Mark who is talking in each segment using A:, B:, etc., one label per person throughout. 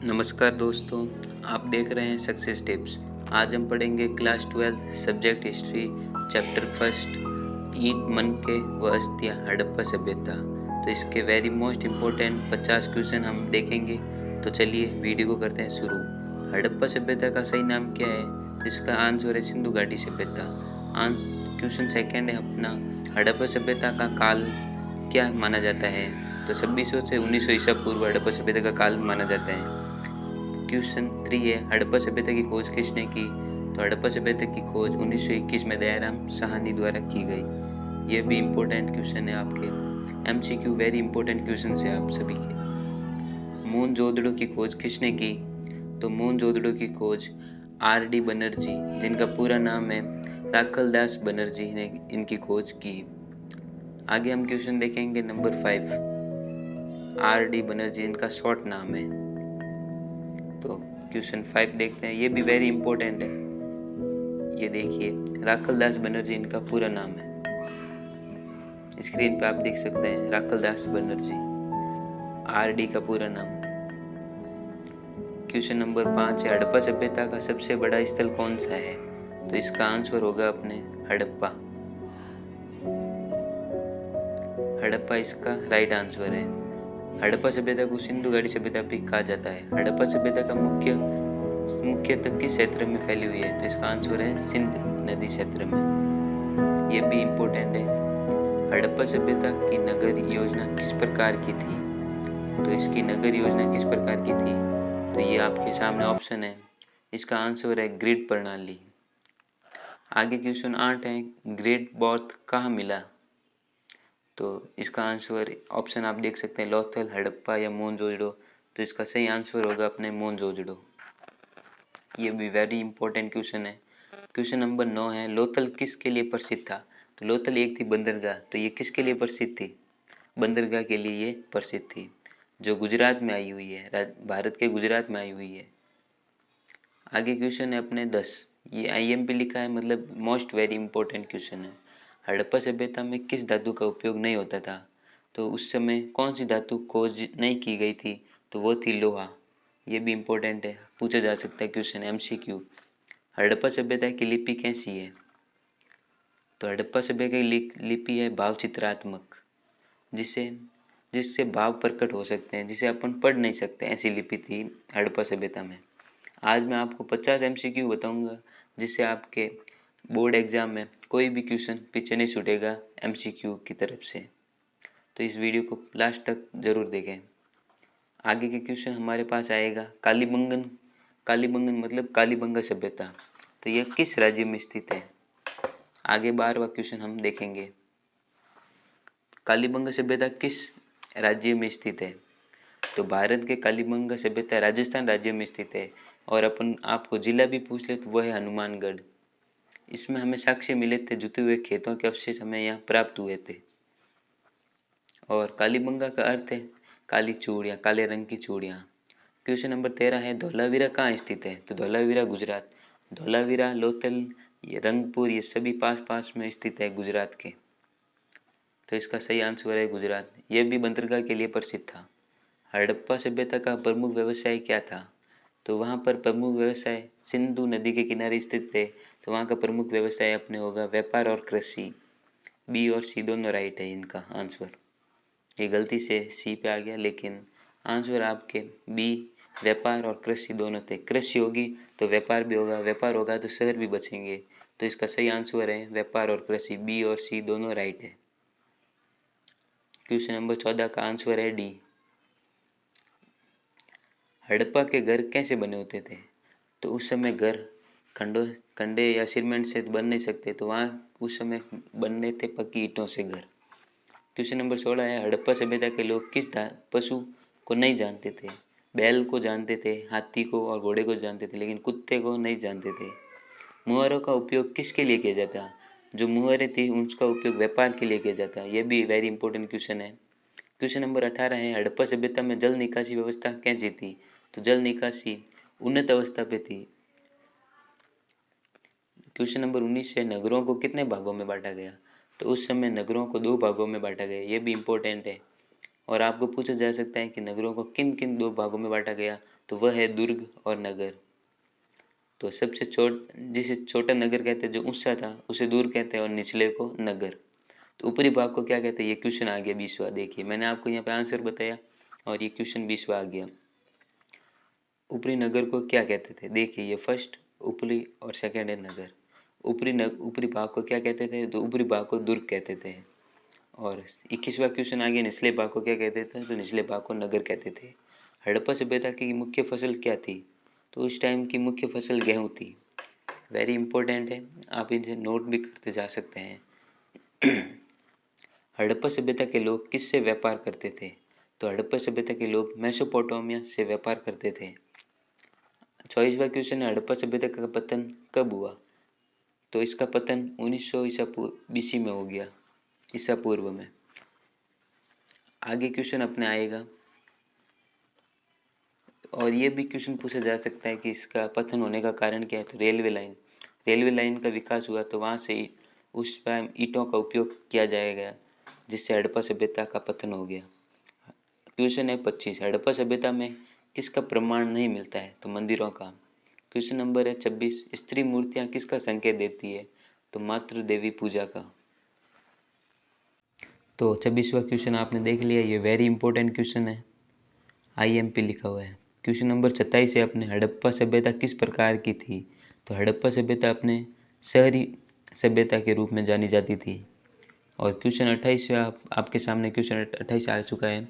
A: नमस्कार दोस्तों, आप देख रहे हैं सक्सेस टिप्स। आज हम पढ़ेंगे class 12 subject history chapter first ईंट मनके व अस्थियाँ हड़प्पा सभ्यता। तो इसके वेरी मोस्ट इम्पोर्टेंट 50 क्वेश्चन हम देखेंगे। तो चलिए वीडियो को करते हैं शुरू। हड़प्पा सभ्यता का सही नाम क्या है? इसका आंसर है सिंधु घाटी सभ्यता। क्वेश्चन सेकेंड है अपना, हड़प्पा सभ्यता का काल क्या माना जाता है? तो 2600 से 1900 ईसा पूर्व हड़प्पा सभ्यता का काल माना जाता है। क्वेश्चन 3 है, हड़प्पा सभ्यता की खोज किसने की? तो हड़प्पा सभ्यता की खोज 1921 में दयाराम साहनी द्वारा की गई। ये भी इम्पोर्टेंट क्वेश्चन है आपके, एमसीक्यू वेरी इंपॉर्टेंट क्वेश्चन है आप सभी के। मोहनजोदड़ो की खोज किसने की? तो मोहनजोदड़ो की खोज आर.डी. बनर्जी, जिनका पूरा नाम है राखलदास बनर्जी, ने इनकी खोज की। आगे हम क्वेश्चन देखेंगे नंबर 5, आर.डी. बनर्जी इनका शॉर्ट नाम है। तो क्वेश्चन 5 देखते हैं, ये भी वेरी इंपॉर्टेंट है। ये देखिए, राखलदास बनर्जी इनका पूरा नाम है। स्क्रीन पे आप देख सकते हैं राखलदास बनर्जी, आर.डी. का पूरा नाम। क्वेश्चन नंबर 5 है, हड़प्पा सभ्यता का सबसे बड़ा स्थल कौन सा है? तो इसका आंसर होगा अपने हड़प्पा। हड़प्पा इसका राइट आंसर है। हड़प्पा सभ्यता को सिंधु घाटी सभ्यता भी कहा जाता है। हड़प्पा सभ्यता का मुख्यतः किस क्षेत्र में फैली हुई है? तो इसका आंसर है सिंध नदी क्षेत्र में। ये भी इम्पोर्टेंट है। हड़प्पा सभ्यता की नगर योजना किस प्रकार की थी? तो इसकी नगर योजना किस प्रकार की थी? तो ये आपके सामने ऑप्शन है, इसका आंसर है ग्रिड प्रणाली। आगे क्वेश्चन 8 है, ग्रेट बौद्ध कहाँ मिला? तो इसका आंसर ऑप्शन आप देख सकते हैं, लोथल, हड़प्पा या मोहनजोदड़ो। तो इसका सही आंसर होगा अपने मोहनजोदड़ो। ये भी वेरी इंपॉर्टेंट क्वेश्चन है। क्वेश्चन नंबर 9 है, लोथल किसके लिए प्रसिद्ध था? तो लोथल एक थी बंदरगाह। तो ये किसके लिए प्रसिद्ध थी? बंदरगाह के लिए ये प्रसिद्ध थी, जो गुजरात में आई हुई है, भारत के गुजरात में आई हुई है। आगे क्वेश्चन है अपने 10, ये आईएमपी लिखा है, मतलब मोस्ट वेरी इंपॉर्टेंट क्वेश्चन है। हड़प्पा सभ्यता में किस धातु का उपयोग नहीं होता था? तो उस समय कौन सी धातु खोज नहीं की गई थी? तो वो थी लोहा। ये भी इम्पोर्टेंट है, पूछा जा सकता है क्वेश्चन एमसीक्यू। हड़प्पा सभ्यता की लिपि कैसी है? तो हड़प्पा सभ्यता की लिपि है भाव चित्रात्मक, जिससे भाव प्रकट हो सकते हैं, जिसे अपन पढ़ नहीं सकते, ऐसी लिपि थी हड़प्पा सभ्यता में। आज मैं आपको 50 एमसीक्यू बताऊंगा, जिससे आपके बोर्ड एग्जाम में कोई भी क्वेश्चन पीछे नहीं छूटेगा एमसीक्यू की तरफ से। तो इस वीडियो को लास्ट तक जरूर देखें। आगे के क्वेश्चन हमारे पास आएगा, कालीबंगन मतलब कालीबंगा सभ्यता, तो यह किस राज्य में स्थित है? आगे 12वां क्वेश्चन हम देखेंगे, कालीबंगा सभ्यता किस राज्य में स्थित है? तो भारत के कालीबंगा सभ्यता राजस्थान राज्य में स्थित है। और अपन आपको जिला भी पूछ ले तो वह है हनुमानगढ़। इसमें हमें साक्ष्य मिले थे, जुते हुए खेतों के अवशेष हमें यहाँ प्राप्त हुए थे। और कालीबंगा का अर्थ है काली चूड़ियाँ, काले रंग की चूड़ियाँ। क्वेश्चन नंबर 13 है, धौलावीरा कहाँ स्थित है? तो धौलावीरा गुजरात। धौलावीरा, लोथल, ये रंगपुर, ये सभी पास पास में स्थित है गुजरात के। तो इसका सही आंसर है गुजरात। यह भी बंदरगाह के लिए प्रसिद्ध था। हड़प्पा सभ्यता का प्रमुख व्यवसाय क्या था? तो वहाँ पर प्रमुख व्यवसाय सिंधु नदी के किनारे स्थित थे, तो वहाँ का प्रमुख व्यवसाय अपने होगा व्यापार और कृषि। बी और सी दोनों राइट है इनका आंसर। ये गलती से सी पे आ गया, लेकिन आंसर आपके बी, व्यापार और कृषि दोनों थे। कृषि होगी तो व्यापार भी होगा, व्यापार होगा तो शहर भी बचेंगे। तो इसका सही आंसर है व्यापार और कृषि। बी और सी दोनों राइट है। क्वेश्चन नंबर 14 का आंसर है डी। हड़प्पा के घर कैसे बने होते थे? तो उस समय घर खंडे या सीमेंट से बन नहीं सकते, तो वहाँ उस समय बनने थे पक्की ईंटों से घर। क्वेश्चन नंबर 16 है, हड़प्पा सभ्यता के लोग किस पशु को नहीं जानते थे? बैल को जानते थे, हाथी को और घोड़े को जानते थे, लेकिन कुत्ते को नहीं जानते थे। मुहरों का उपयोग किसके लिए किया जाता? जो मुहरें थी उसका उपयोग व्यापार के लिए किया जाता। यह भी वेरी इंपॉर्टेंट क्वेश्चन है। क्वेश्चन नंबर 18 है, हड़प्पा सभ्यता में जल निकासी व्यवस्था कैसी थी? तो जल निकासी उन्नत अवस्था पे थी। क्वेश्चन नंबर 19 है, नगरों को कितने भागों में बांटा गया? तो उस समय नगरों को 2 भागों में बांटा गया। ये भी इम्पोर्टेंट है। और आपको पूछा जा सकता है कि नगरों को किन किन 2 भागों में बांटा गया? तो वह है दुर्ग और नगर। तो सबसे जिसे छोटा नगर कहते हैं, जो ऊंचा था उसे दुर्ग कहते हैं और निचले को नगर। तो ऊपरी भाग को क्या कहते हैं, ये क्वेश्चन आ गया 20वां। देखिए मैंने आपको यहाँ पे आंसर बताया और ये क्वेश्चन 20वां आ गया। ऊपरी नगर को क्या कहते थे, देखिए ये फर्स्ट ऊपरी और सेकंड है नगर। ऊपरी भाग को क्या कहते थे, तो ऊपरी भाग को दुर्ग कहते थे। और 21वां क्वेश्चन आ गया, निचले भाग को क्या कहते थे, तो निचले भाग को नगर कहते थे। हड़प्पा सभ्यता की मुख्य फसल क्या थी, तो उस टाइम की मुख्य फसल गेहूँ थी। वेरी इंपॉर्टेंट है, आप इसे नोट भी करते जा सकते हैं। हड़प्पा सभ्यता के लोग किससे व्यापार करते थे, तो हड़प्पा सभ्यता के लोग मेसोपोटामिया से व्यापार करते थे। 24वां क्वेश्चन है, हड़प्पा सभ्यता का पतन कब हुआ, तो इसका पतन 1900 ईसा BC में हो गया, ईसा पूर्व में। आगे क्वेश्चन अपने आएगा और ये भी क्वेश्चन पूछा जा सकता है कि इसका पतन होने का कारण क्या है, तो रेलवे लाइन का विकास हुआ, तो वहाँ से उस टाइम ईंटों का उपयोग किया जाएगा, जिससे हड़प्पा सभ्यता का पतन हो गया। क्वेश्चन है 25, हड़प्पा सभ्यता में किसका प्रमाण नहीं मिलता है, तो मंदिरों का। क्वेश्चन नंबर है 26, स्त्री मूर्तियाँ किसका संकेत देती है, तो मातृ देवी पूजा का। तो 26वां क्वेश्चन आपने देख लिया, ये वेरी इंपॉर्टेंट क्वेश्चन है, IMP लिखा हुआ है। क्वेश्चन नंबर 27 है अपने, हड़प्पा सभ्यता किस प्रकार की थी, तो हड़प्पा सभ्यता अपने शहरी सभ्यता के रूप में जानी जाती थी। और क्वेश्चन 28 आपके सामने क्वेश्चन 28 आ चुका है,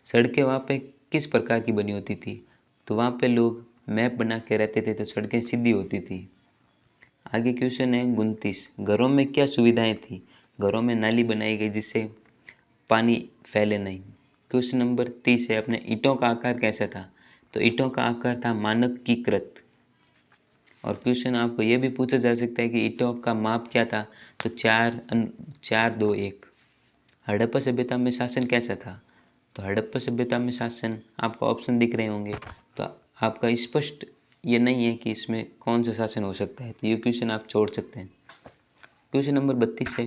A: सड़कें वहाँ पे किस प्रकार की बनी होती थी, तो वहाँ पे लोग मैप बना के रहते थे, तो सड़कें सीधी होती थी। आगे क्वेश्चन है 29, घरों में क्या सुविधाएं थी, घरों में नाली बनाई गई जिससे पानी फैले नहीं। क्वेश्चन नंबर 30 है अपने, ईंटों का आकार कैसा था, तो ईंटों का आकार था मानकीकृत। और क्वेश्चन आपको ये भी पूछा जा सकता है कि ईंटों का माप क्या था, तो 4:2:1। हड़प्पा सभ्यता में शासन कैसा था, तो हड़प्पा सभ्यता में शासन, आपको ऑप्शन दिख रहे होंगे, तो आपका स्पष्ट ये नहीं है कि इसमें कौन सा शासन हो सकता है, तो ये क्वेश्चन आप छोड़ सकते हैं। क्वेश्चन नंबर 32 है,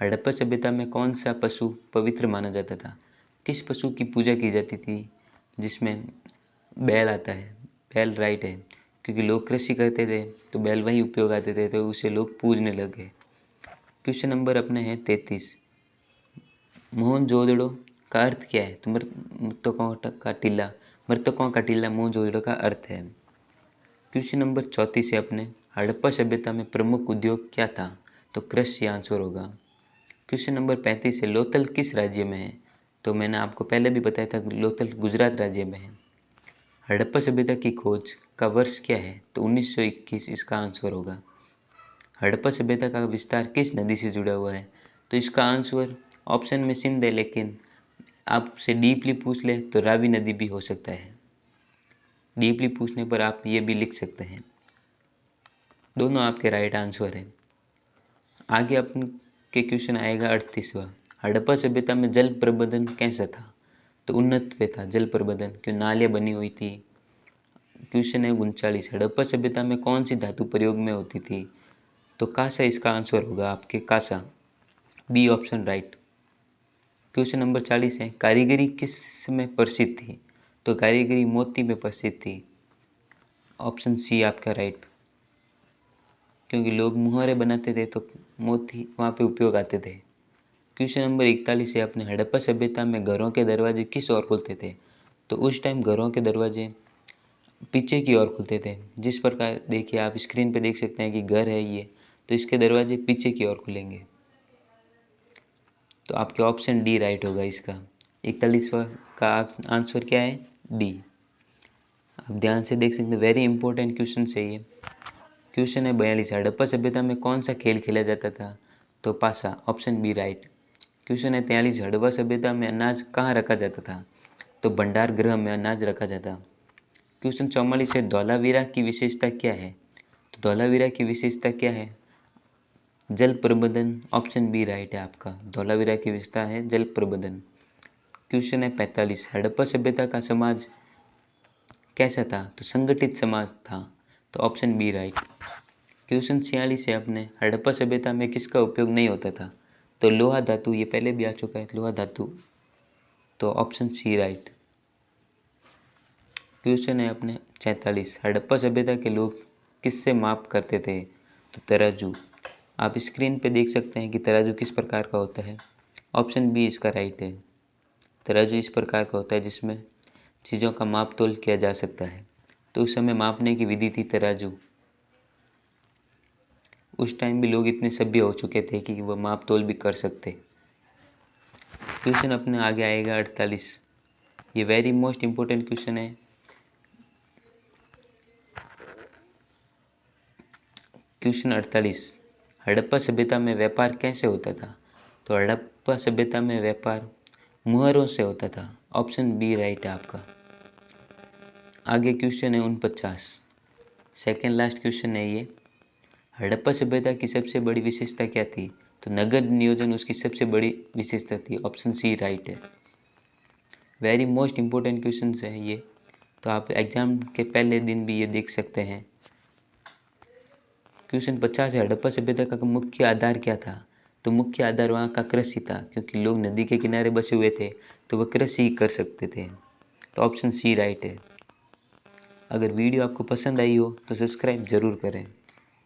A: हड़प्पा सभ्यता में कौन सा पशु पवित्र माना जाता था, किस पशु की पूजा की जाती थी, जिसमें बैल आता है। बैल राइट है, क्योंकि लोग कृषि करते थे तो बैल वही उपयोग आते थे, तो उसे लोग पूजने लगे। क्वेश्चन नंबर अपने हैं 33, मोहनजोदड़ो का अर्थ क्या है, तो मृतकों का टीला मोहनजोदड़ो का अर्थ है। क्वेश्चन नंबर 34 है अपने, हड़प्पा सभ्यता में प्रमुख उद्योग क्या था, तो कृषि आंसर होगा। क्वेश्चन नंबर 35 है, लोथल किस राज्य में है, तो मैंने आपको पहले भी बताया था, लोथल गुजरात राज्य में है। हड़प्पा सभ्यता की खोज का वर्ष क्या है, तो 1921 इसका आंसर होगा। हड़प्पा सभ्यता का विस्तार किस नदी से जुड़ा हुआ है, तो इसका आंसर ऑप्शन में सिंध है, लेकिन आपसे डीपली पूछ ले तो रावी नदी भी हो सकता है। डीपली पूछने पर आप ये भी लिख सकते हैं, दोनों आपके राइट आंसर है। आगे अपन के क्वेश्चन आएगा 38वां, हड़प्पा सभ्यता में जल प्रबंधन कैसा था, तो उन्नत पे था जल प्रबंधन, क्यों नालियाँ बनी हुई थी। क्वेश्चन है 39, हड़प्पा सभ्यता में कौन सी धातु प्रयोग में होती थी, तो कांसा इसका आंसर होगा आपके, कांसा, B option right. Question number 40 है, कारीगरी किस में प्रसिद्ध थी, तो कारीगरी मोती में प्रसिद्ध थी। ऑप्शन सी आपका राइट, क्योंकि लोग मुहारे बनाते थे तो मोती वहाँ पे उपयोग आते थे। क्वेश्चन नंबर 41 है अपने, हड़प्पा सभ्यता में घरों के दरवाजे किस ओर खुलते थे, तो उस टाइम घरों के दरवाजे पीछे की ओर खुलते थे। जिस प्रकार देखिए आप स्क्रीन पे देख सकते हैं कि घर है ये, तो इसके दरवाजे पीछे की ओर खुलेंगे, तो आपके ऑप्शन डी राइट होगा इसका। 41वां का आंसर क्या है, डी। आप ध्यान से देख सकते हैं, वेरी इंपॉर्टेंट क्वेश्चन है ये। क्वेश्चन है 42, हड़प्पा सभ्यता में कौन सा खेल खेला जाता था, तो पासा, ऑप्शन बी राइट। क्वेश्चन है 43, हड़प्पा सभ्यता में अनाज कहाँ रखा जाता था, तो भंडार गृह में अनाज रखा जाता। क्वेश्चन 44 है, धौलावीरा की विशेषता क्या है, तो धौलावीरा की विशेषता क्या है, जल प्रबंधन, ऑप्शन बी राइट है आपका, धौलावीरा की विशेषता है जल प्रबंधन। क्वेश्चन है 45, हड़प्पा सभ्यता का समाज कैसा था, तो संगठित समाज था, तो ऑप्शन बी राइट। क्वेश्चन 46 है अपने, हड़प्पा सभ्यता में किसका उपयोग नहीं होता था, तो लोहा धातु, ये पहले भी आ चुका है लोहा धातु, तो ऑप्शन सी राइट। क्वेश्चन है अपने 46, हड़प्पा सभ्यता के लोग किससे माप करते थे? तो तराजू। आप स्क्रीन पे देख सकते हैं कि तराजू किस प्रकार का होता है। ऑप्शन बी इसका राइट है। तराजू इस प्रकार का होता है जिसमें चीज़ों का माप तोल किया जा सकता है। तो उस समय मापने की विधि थी तराजू। उस टाइम भी लोग इतने सभ्य हो चुके थे कि वह माप तोल भी कर सकते। क्वेश्चन अपने आगे आएगा 48। ये वेरी मोस्ट इम्पोर्टेंट क्वेश्चन है। क्वेश्चन 48, हड़प्पा सभ्यता में व्यापार कैसे होता था? तो हड़प्पा सभ्यता में व्यापार मुहरों से होता था। ऑप्शन बी राइट है आपका। आगे क्वेश्चन है 49, सेकेंड लास्ट क्वेश्चन है ये। हड़प्पा सभ्यता की सबसे बड़ी विशेषता क्या थी? तो नगर नियोजन उसकी सबसे बड़ी विशेषता थी। ऑप्शन सी राइट है। वेरी मोस्ट इम्पोर्टेंट क्वेश्चन है ये, तो आप एग्ज़ाम के पहले दिन भी ये देख सकते हैं। क्वेश्चन 50 है, हड़प्पा सभ्यता का मुख्य आधार क्या था? तो मुख्य आधार वहाँ का कृषि था, क्योंकि लोग नदी के किनारे बसे हुए थे तो वह कृषि कर सकते थे। तो ऑप्शन सी राइट है। अगर वीडियो आपको पसंद आई हो तो सब्सक्राइब ज़रूर करें।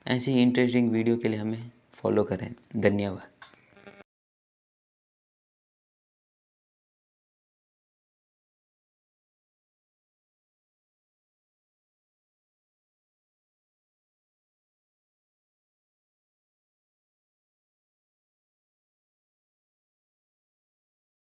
A: ऐसे ही इंटरेस्टिंग वीडियो के लिए हमें फॉलो करें। धन्यवाद।